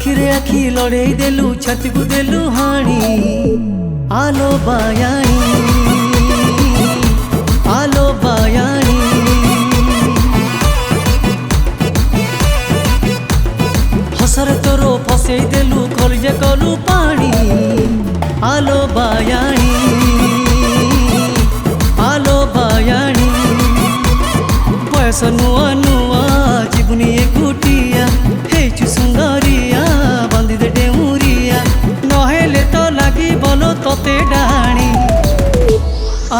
आखिरे आखि लड़े देलु छाती को देलु हाणी आलो बायाणी आलो बायाणी हसर तोरो फसे देलु कलजे कलु पानी आलो बायाणी आलो बायाणी बयस नुआ नुआ जीवनी एकुटिया हेचु सुंदरिया बांधी दे डेमुरिया नहेले तो लगी बोलो तोते डाणी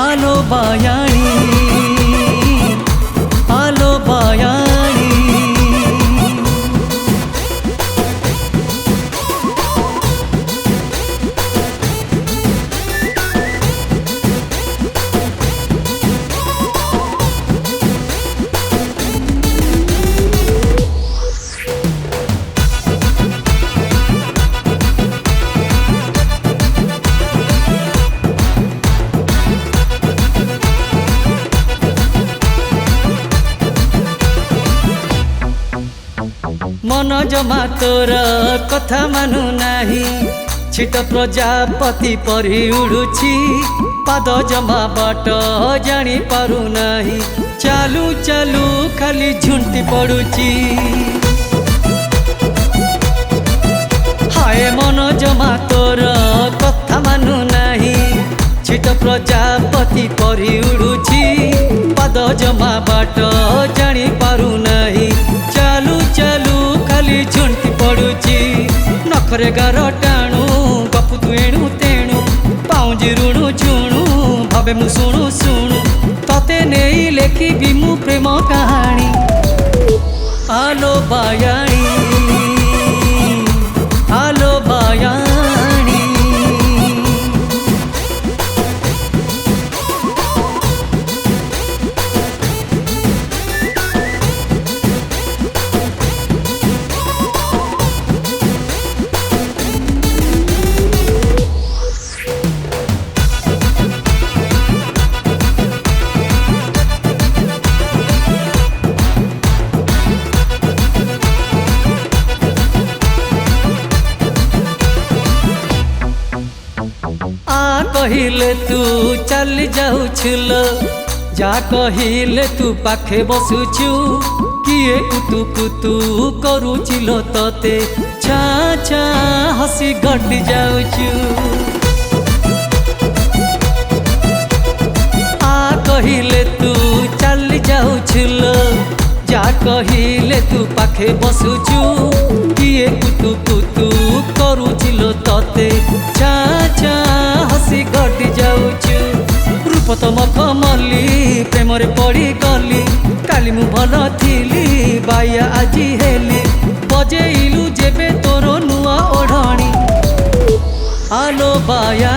आलो बायाणी आलो बायाणी मन जमा तोर कथा मानु नाही छिट प्रजापति परी उड़ुछि पाद जमा बाट जानी पारु नाही चालू चालू खाली झुंटी पड़ुछि हाय मन जमा तोर कथा मानु नाही छिट प्रजापति परी उड़ुछि पाद जमा बाट जानी पारु नाही चालू चालू खाली झुंटी पड़ुछि नखरे गार टाणु गपु तु एणु तेणु पाउजी ऋणु झुणु भावे मु शुणु शुणु तते नेई लेखिबी मु प्रेम कहानी आलो बायाणी आलो बायाणी कहिले तू चल जाऊल जा कहिले तू पाखे बसुछु किए कुतु कुतु करुचिल तते छा छा हसी गड्डी जाऊछु आ कहिले तू चल जाऊल जा कहिले तू पाखे बसुछु किए कुतु कुतु करुचिल तते छा छा हसी गड्डी जाऊछु रूप तम कमली प्रेम रे पड़ी गली काली मु भल थिली बाया आजी हेली बजेइलु जेबे तोर नुआ ओढ़णी आलो बाया